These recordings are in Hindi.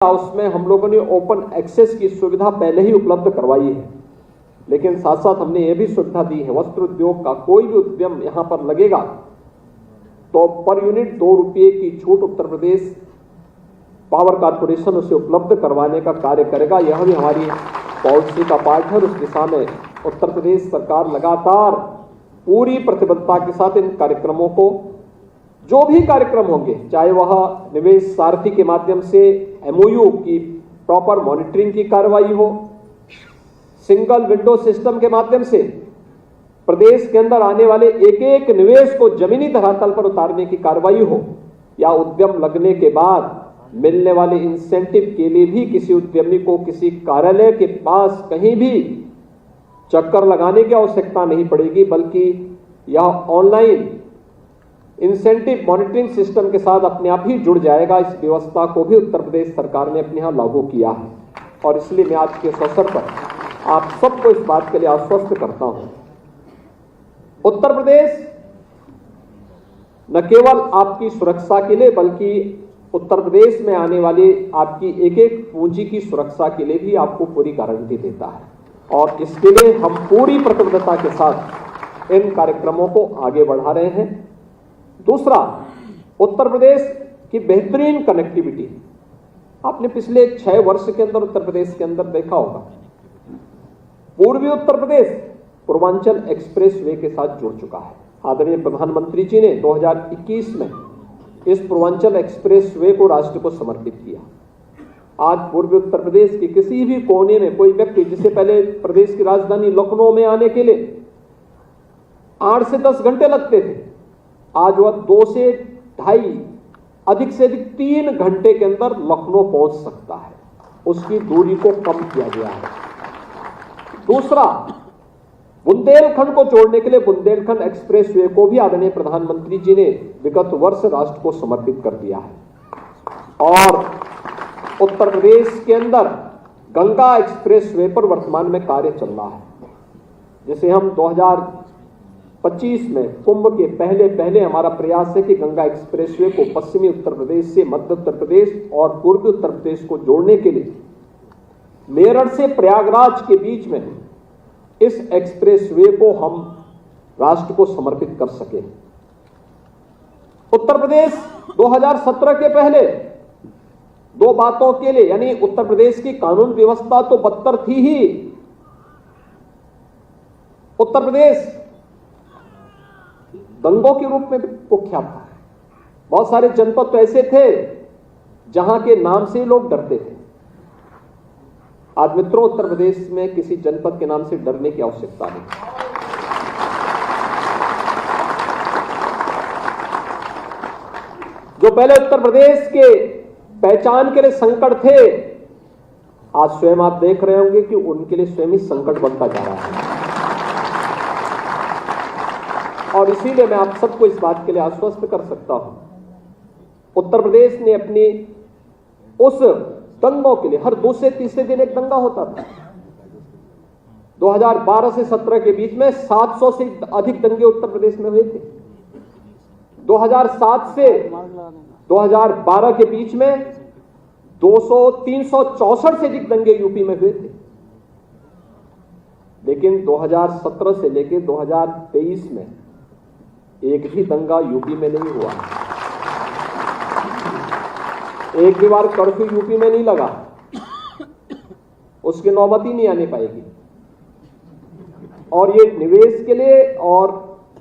उसमें हम लोगों ने ओपन एक्सेस की सुविधा पहले ही उपलब्ध करवाई है, लेकिन साथ साथ हमने ये भी सुविधा दी है, वस्त्र उद्योग का कोई भी उद्यम यहां पर लगेगा तो पर यूनिट 2 रुपये की छूट उत्तर प्रदेश पावर कॉर्पोरेशन उसे उपलब्ध करवाने का कार्य करेगा। यह भी हमारी पॉलिसी का पार्ट है। उस दिशा में उत्तर प्रदेश सरकार लगातार पूरी प्रतिबद्धता के साथ इन कार्यक्रमों को, जो भी कार्यक्रम होंगे, चाहे वह निवेश सारथी के माध्यम से एमओयू की प्रॉपर मॉनिटरिंग की कार्रवाई हो, सिंगल विंडो सिस्टम के माध्यम से प्रदेश के अंदर आने वाले एक एक निवेश को जमीनी धरातल पर उतारने की कार्रवाई हो, या उद्यम लगने के बाद मिलने वाले इंसेंटिव के लिए भी किसी उद्यमी को किसी कार्यालय के पास कहीं भी चक्कर लगाने की आवश्यकता नहीं पड़ेगी, बल्कि यह ऑनलाइन इंसेंटिव मॉनिटरिंग सिस्टम के साथ अपने आप ही जुड़ जाएगा। इस व्यवस्था को भी उत्तर प्रदेश सरकार ने अपने यहां लागू किया है, और इसलिए मैं आज के इस अवसर पर आप सबको इस बात के लिए आश्वस्त करता हूं, उत्तर प्रदेश न केवल आपकी सुरक्षा के लिए बल्कि उत्तर प्रदेश में आने वाले आपकी एक एक पूंजी की सुरक्षा के लिए भी आपको पूरी गारंटी देता है, और इसके लिए हम पूरी प्रतिबद्धता के साथ इन कार्यक्रमों को आगे बढ़ा रहे हैं। दूसरा, उत्तर प्रदेश की बेहतरीन कनेक्टिविटी आपने पिछले 6 वर्ष के अंदर उत्तर प्रदेश के अंदर देखा होगा। पूर्वी उत्तर प्रदेश पूर्वांचल एक्सप्रेस वे के साथ जुड़ चुका है। आदरणीय प्रधानमंत्री जी ने 2021 में इस पूर्वांचल एक्सप्रेस वे को राष्ट्र को समर्पित किया। आज पूर्वी उत्तर प्रदेश के किसी भी कोने में कोई व्यक्ति, जिसे पहले प्रदेश की राजधानी लखनऊ में आने के लिए 8 से 10 घंटे लगते थे, आज वह 2 से 2.5 अधिक से अधिक 3 घंटे के अंदर लखनऊ पहुंच सकता है। उसकी दूरी को कम किया गया है। दूसरा, बुंदेलखंड को जोड़ने के लिए बुंदेलखंड एक्सप्रेस वे को भी आदरणीय प्रधानमंत्री जी ने विगत वर्ष राष्ट्र को समर्पित कर दिया है। और उत्तर प्रदेश के अंदर गंगा एक्सप्रेस वे पर वर्तमान में कार्य चल रहा है, जिसे हम 2025 में कुंभ के पहले हमारा प्रयास है कि गंगा एक्सप्रेस वे को पश्चिमी उत्तर प्रदेश से मध्य उत्तर प्रदेश और पूर्वी उत्तर प्रदेश को जोड़ने के लिए मेरठ से प्रयागराज के बीच में इस एक्सप्रेस वे को हम राष्ट्र को समर्पित कर सके। उत्तर प्रदेश 2017 के पहले 2 बातों के लिए, यानी उत्तर प्रदेश की कानून व्यवस्था तो बदतर थी ही, उत्तर प्रदेश दंगों के रूप में कुख्यात था। बहुत सारे जनपद तो ऐसे थे जहां के नाम से लोग डरते थे। आज मित्रों, उत्तर प्रदेश में किसी जनपद के नाम से डरने की आवश्यकता नहीं। जो पहले उत्तर प्रदेश के पहचान के लिए संकट थे, आज स्वयं आप देख रहे होंगे कि उनके लिए स्वयं ही संकट बनता जा रहा है। और इसीलिए मैं आप सबको इस बात के लिए आश्वस्त कर सकता हूं, उत्तर प्रदेश ने अपनी उस दंगों के लिए, हर दूसरे तीसरे दिन एक दंगा होता था। 2012 से 17 के बीच में 700 से अधिक दंगे उत्तर प्रदेश में हुए थे। 2007 से 2012 के बीच में 364 से अधिक दंगे यूपी में हुए थे। लेकिन 2017 से लेकर 2023 में एक भी दंगा यूपी में नहीं हुआ। एक भी बार कर्फ्यू यूपी में नहीं लगा, उसकी नौबत ही नहीं आने पाएगी। और ये निवेश के लिए और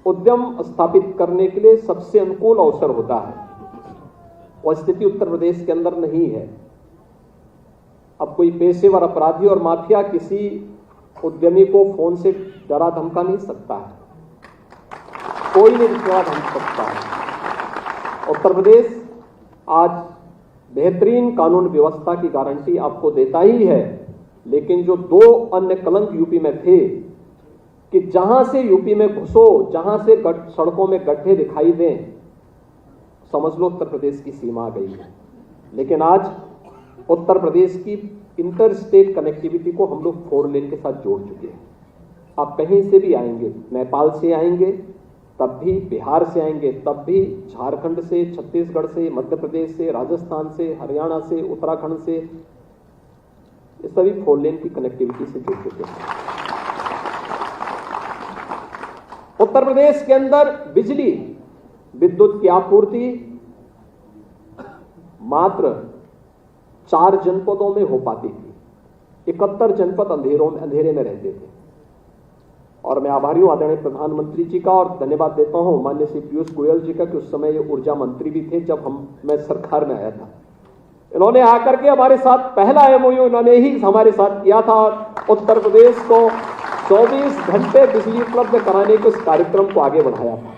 उद्यम स्थापित करने के लिए सबसे अनुकूल अवसर होता है। वह स्थिति उत्तर प्रदेश के अंदर नहीं है। अब कोई पेशेवर अपराधी और माफिया किसी उद्यमी को फोन से डरा धमका नहीं सकता है, कोई नहीं डरा धमका सकता है। उत्तर प्रदेश आज बेहतरीन कानून व्यवस्था की गारंटी आपको देता ही है, लेकिन जो 2 अन्य कलंक यूपी में थे कि जहां से यूपी में घुसो, जहां से सड़कों में गड्ढे दिखाई दें, समझ लो उत्तर प्रदेश की सीमा आ गई है। लेकिन आज उत्तर प्रदेश की इंटर स्टेट कनेक्टिविटी को हम लोग 4 लेन के साथ जोड़ चुके हैं। आप कहीं से भी आएंगे, नेपाल से आएंगे, तब भी बिहार से आएंगे, तब भी झारखंड से, छत्तीसगढ़ से, मध्य प्रदेश से, राजस्थान से, हरियाणा से, उत्तराखंड से, ये सभी 4 लेन की कनेक्टिविटी से जुड़ चुके हैं। उत्तर प्रदेश के अंदर बिजली, विद्युत की आपूर्ति मात्र 4 जनपदों में हो पाती थी। 71 जनपद अंधेरे में रहते थे। और मैं आभारी हूं आदरणीय प्रधानमंत्री जी का और धन्यवाद देता हूं माननीय श्री पीयूष गोयल जी का कि उस समय ये ऊर्जा मंत्री भी थे जब मैं सरकार में आया था। इन्होंने आकर के हमारे साथ पहला एमओयू इन्होंने ही हमारे साथ किया था। उत्तर प्रदेश को 24 घंटे बिजली उपलब्ध कराने के उस कार्यक्रम को आगे बढ़ाया था।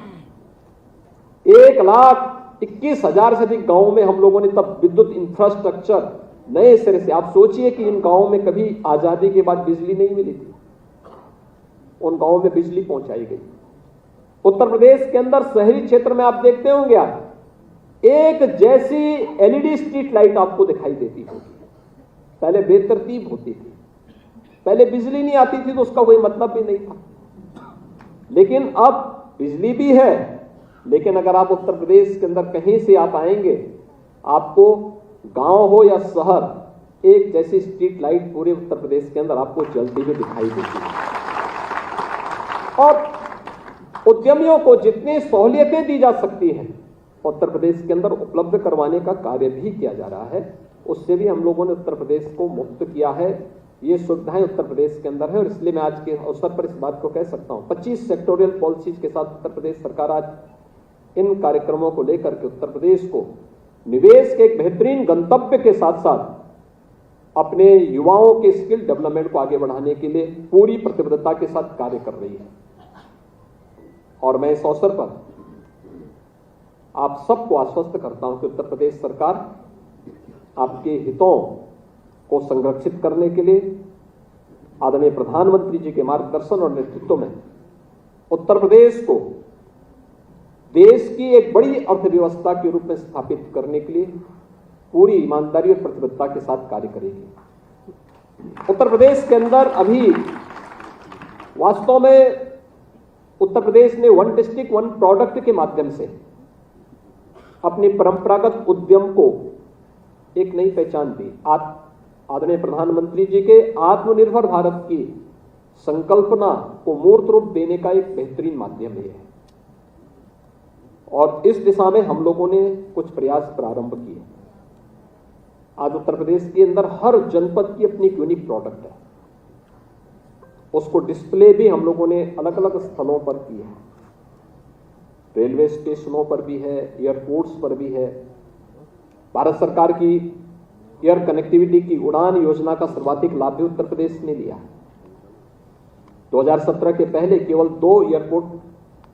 1,21,000 से अधिक गांवों में हम लोगों ने तब विद्युत इंफ्रास्ट्रक्चर नए सिरे से, आप सोचिए कि इन गांवों में कभी आजादी के बाद बिजली नहीं मिली थी, उन गांवों में बिजली पहुंचाई गई। उत्तर प्रदेश के अंदर शहरी क्षेत्र में आप देखते होंगे एक जैसी एलईडी स्ट्रीट लाइट आपको दिखाई देती होगी। पहले बेतरतीब होती थी, पहले बिजली नहीं आती थी तो उसका कोई मतलब भी नहीं था। लेकिन अब बिजली भी है, लेकिन अगर आप उत्तर प्रदेश के अंदर कहीं से आप आएंगे, आपको गांव हो या शहर, एक जैसी स्ट्रीट लाइट पूरे उत्तर प्रदेश के अंदर आपको जलती हुई दिखाई देती है। और उद्यमियों को जितनी सहूलियतें दी जा सकती हैं उत्तर प्रदेश के अंदर उपलब्ध करवाने का कार्य भी किया जा रहा है। उससे भी हम लोगों ने उत्तर प्रदेश को मुक्त किया है। ये सुविधाएं उत्तर प्रदेश के अंदर है और इसलिए मैं आज के अवसर पर इस बात को कह सकता हूं। 25 सेक्टोरियल पॉलिसीज के साथ उत्तर प्रदेश सरकार आज इन कार्यक्रमों को लेकर के उत्तर प्रदेश को निवेश के एक बेहतरीन गंतव्य के साथ साथ अपने युवाओं के स्किल डेवलपमेंट को आगे बढ़ाने के लिए पूरी प्रतिबद्धता के साथ कार्य कर रही है। और मैं इस अवसर पर आप सबको आश्वस्त करता हूं कि उत्तर प्रदेश सरकार आपके हितों को संरक्षित करने के लिए आदरणीय प्रधानमंत्री जी के मार्गदर्शन और नेतृत्व में उत्तर प्रदेश को देश की एक बड़ी अर्थव्यवस्था के रूप में स्थापित करने के लिए पूरी ईमानदारी और प्रतिबद्धता के साथ कार्य करेगी। उत्तर प्रदेश के अंदर अभी वास्तव में उत्तर प्रदेश ने 1 डिस्ट्रिक्ट 1 प्रोडक्ट के माध्यम से अपनी परंपरागत उद्यम को एक नई पहचान दी। आदरणीय प्रधानमंत्री जी के आत्मनिर्भर भारत की संकल्पना को मूर्त रूप देने का एक बेहतरीन माध्यम है और इस दिशा में हम लोगों ने कुछ प्रयास प्रारंभ किए। आज उत्तर प्रदेश के अंदर हर जनपद की अपनी यूनिक प्रोडक्ट है, उसको डिस्प्ले भी हम लोगों ने अलग अलग स्थलों पर की है। रेलवे स्टेशनों पर भी है, एयरपोर्ट्स पर भी है। भारत सरकार की एयर कनेक्टिविटी की उड़ान योजना का सर्वाधिक लाभ भी उत्तर प्रदेश ने लिया। 2017 के पहले केवल 2 एयरपोर्ट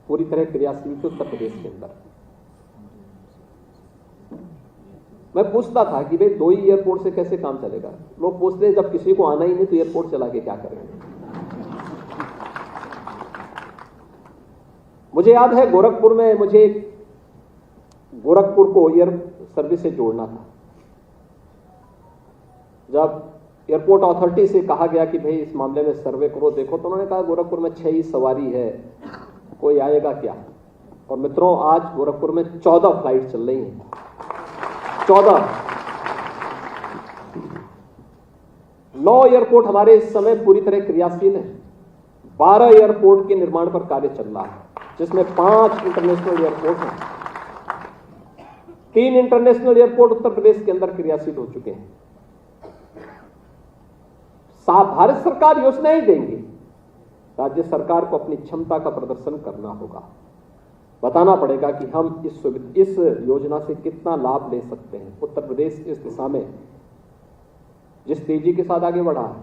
पूरी तरह क्रियाशील थे उत्तर प्रदेश के अंदर। मैं पूछता था कि भाई 2 ही एयरपोर्ट से कैसे काम चलेगा। लोग पूछते हैं जब किसी को आना ही नहीं तो एयरपोर्ट चला के क्या करेंगे। मुझे याद है गोरखपुर में मुझे गोरखपुर को एयर सर्विस से जोड़ना था। जब एयरपोर्ट अथॉरिटी से कहा गया कि भाई इस मामले में सर्वे करो, देखो, तो उन्होंने कहा गोरखपुर में 6 ही सवारी है, कोई आएगा क्या। और मित्रों, आज गोरखपुर में 14 फ्लाइट चल रही हैं। 14। 9 एयरपोर्ट हमारे इस समय पूरी तरह क्रियाशील है। 12 एयरपोर्ट के निर्माण पर कार्य चल रहा है, जिसमें 5 इंटरनेशनल एयरपोर्ट हैं। 3 इंटरनेशनल एयरपोर्ट उत्तर प्रदेश के अंदर क्रियाशील हो चुके हैं। भारत सरकार योजनाएं देंगी, राज्य सरकार को अपनी क्षमता का प्रदर्शन करना होगा, बताना पड़ेगा कि हम इस योजना से कितना लाभ ले सकते हैं। उत्तर प्रदेश इस दिशा में जिस तेजी के साथ आगे बढ़ा है,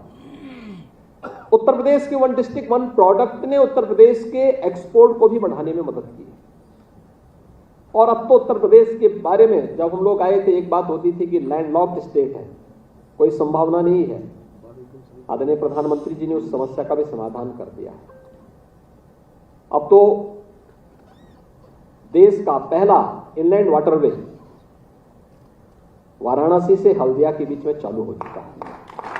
उत्तर प्रदेश के 1 डिस्ट्रिक्ट 1 प्रोडक्ट ने उत्तर प्रदेश के एक्सपोर्ट को भी बढ़ाने में मदद की। और अब तो उत्तर प्रदेश के बारे में जब हम लोग आए थे, एक बात होती थी कि लैंडलॉक्ड स्टेट है, कोई संभावना नहीं है। आदरणीय प्रधानमंत्री जी ने उस समस्या का भी समाधान कर दिया। अब तो देश का पहला इनलैंड वाटरवे वाराणसी से हल्दिया के बीच में चालू हो चुका है।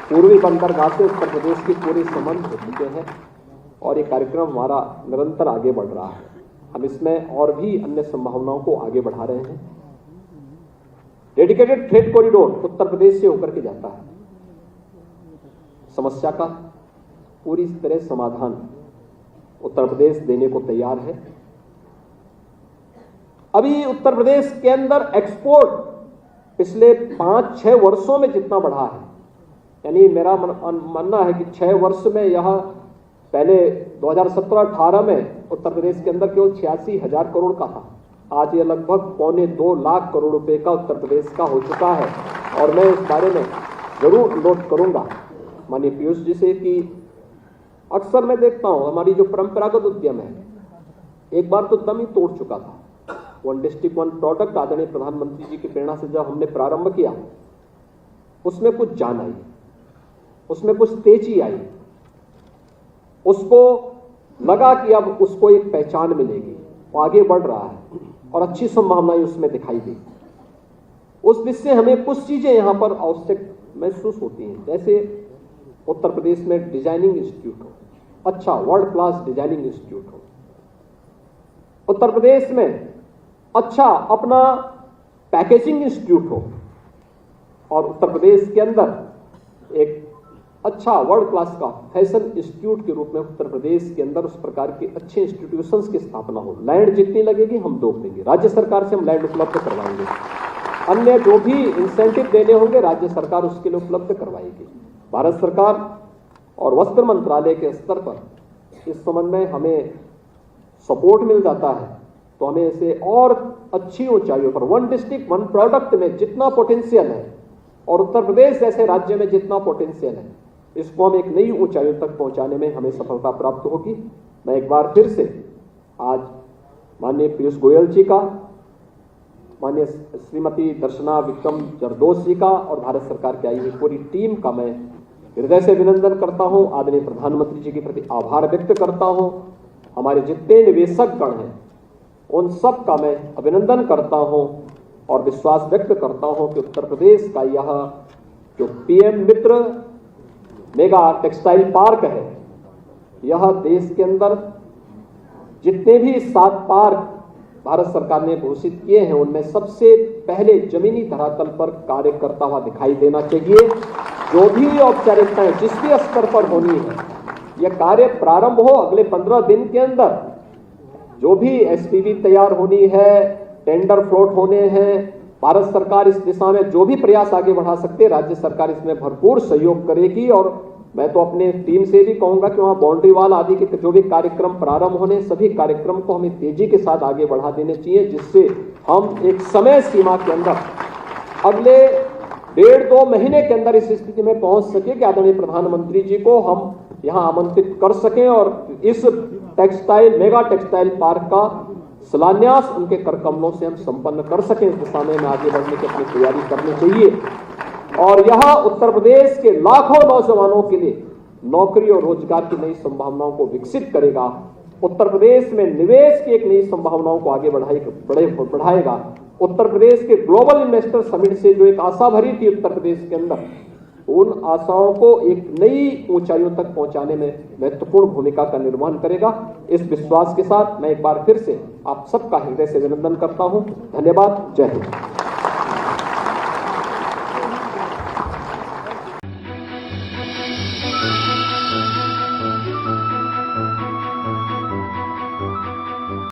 पूर्वी बंदरगाह से उत्तर प्रदेश के पूरे संबंध हो चुके हैं और ये कार्यक्रम हमारा निरंतर आगे बढ़ रहा है। हम इसमें और भी अन्य संभावनाओं को आगे बढ़ा रहे हैं। Dedicated freight corridor Uttar Pradesh से होकर के जाता है। समस्या का पूरी तरह समाधान उत्तर प्रदेश देने को तैयार है। अभी उत्तर प्रदेश के अंदर एक्सपोर्ट पिछले 5-6 वर्षों में जितना बढ़ा है, यानी मेरा मानना है कि 6 वर्ष में यह पहले 2017-18 में उत्तर प्रदेश के अंदर केवल 86,000 करोड़ का था। आज यह लगभग 1.25 लाख करोड़ रुपए का उत्तर प्रदेश का हो चुका है। और मैं इस बारे में जरूर नोट करूंगा माननीय पीयूष जी से कि अक्सर मैं देखता हूं हमारी जो परंपरागत उद्यम है एक बार तो दम ही तोड़ चुका था। वन डिस्ट्रिक्ट वन प्रोडक्ट आदरणीय प्रधानमंत्री जी की प्रेरणा से जब हमने प्रारंभ किया उसमें कुछ जान आई, उसमें कुछ तेजी आई, उसको लगा कि अब उसको एक पहचान मिलेगी, वो आगे बढ़ रहा है और अच्छी संभावनाएं उसमें दिखाई दी। उस दिशा से हमें कुछ चीजें यहां पर आवश्यक महसूस होती हैं, जैसे उत्तर प्रदेश में डिजाइनिंग इंस्टीट्यूट हो, अच्छा वर्ल्ड क्लास डिजाइनिंग इंस्टीट्यूट हो, उत्तर प्रदेश में अच्छा अपना पैकेजिंग इंस्टीट्यूट हो, और उत्तर प्रदेश के अंदर एक अच्छा वर्ल्ड क्लास का फैशन इंस्टीट्यूट के रूप में उत्तर प्रदेश के अंदर उस प्रकार के अच्छे इंस्टीट्यूशंस की स्थापना हो। लैंड जितनी लगेगी हम दो देंगे, राज्य सरकार से हम लैंड उपलब्ध करवाएंगे, अन्य जो भी इंसेंटिव देने होंगे राज्य सरकार उसके लिए उपलब्ध करवाएगी। भारत सरकार और वस्त्र मंत्रालय के स्तर पर इस संबंध में हमें सपोर्ट मिल जाता है तो हमें इसे और अच्छी ऊंचाइयों पर वन डिस्ट्रिक्ट वन प्रोडक्ट में जितना पोटेंशियल है और उत्तर प्रदेश जैसे राज्य में जितना पोटेंशियल है इसको हम एक नई ऊंचाइयों तक पहुंचाने में हमें सफलता प्राप्त होगी। मैं एक बार फिर से आज माननीय पीयूष गोयल जी का, माननीय श्रीमती दर्शना विक्रम जरदोश जी का और भारत सरकार की आई हुई पूरी टीम का मैं हृदय से अभिनंदन करता हूं। आदरणीय प्रधानमंत्री जी के प्रति आभार व्यक्त करता हूं। हमारे जितने निवेशक गण हैं उन सब का मैं अभिनंदन करता हूं और विश्वास व्यक्त करता हूं कि उत्तर प्रदेश का यह जो पीएम मित्र मेगा टेक्सटाइल पार्क है, यह देश के अंदर जितने भी 7 पार्क भारत सरकार ने घोषित किए हैं उनमें सबसे पहले जमीनी धरातल पर कार्य करता हुआ दिखाई देना चाहिए। जो भी औपचारिकताएं जिस भी स्तर पर होनी है, यह कार्य प्रारंभ हो अगले 15 दिन के अंदर। जो भी एसपीवी तैयार होनी है, टेंडर फ्लोट होने हैं, भारत सरकार इस दिशा में जो भी प्रयास आगे बढ़ा सकते हैं राज्य सरकार इसमें भरपूर सहयोग करेगी। और मैं तो अपने टीम से भी कहूंगा कि वहां बाउंड्री वाल आदि के जो भी कार्यक्रम प्रारंभ होने सभी कार्यक्रम को हमें तेजी के साथ आगे बढ़ा देने चाहिए, जिससे हम एक समय सीमा के अंदर अगले 1.5-2 महीने के अंदर इस स्थिति में पहुंच सके कि आदरणीय प्रधानमंत्री जी को हम यहां आमंत्रित कर सकें और इस मेगा टेक्सटाइल पार्क का शिलान्यास उनके कर कमलों से हम संपन्न कर सकें। इस दिशा में आगे बढ़ने की अपनी तैयारी करनी चाहिए और यह उत्तर प्रदेश के लाखों नौजवानों के लिए नौकरी और रोजगार की नई संभावनाओं को विकसित करेगा। उत्तर प्रदेश में निवेश की एक नई संभावनाओं को आगे बढ़ाएगा। उत्तर प्रदेश के ग्लोबल इन्वेस्टर समिट से जो एक आशा भरी थी उत्तर प्रदेश के अंदर, उन आशाओं को एक नई ऊंचाइयों तक पहुंचाने में महत्वपूर्ण भूमिका का निर्वहन करेगा। इस विश्वास के साथ मैं एक बार फिर से आप सबका हृदय से अभिनंदन करता हूं। धन्यवाद। जय हिंद।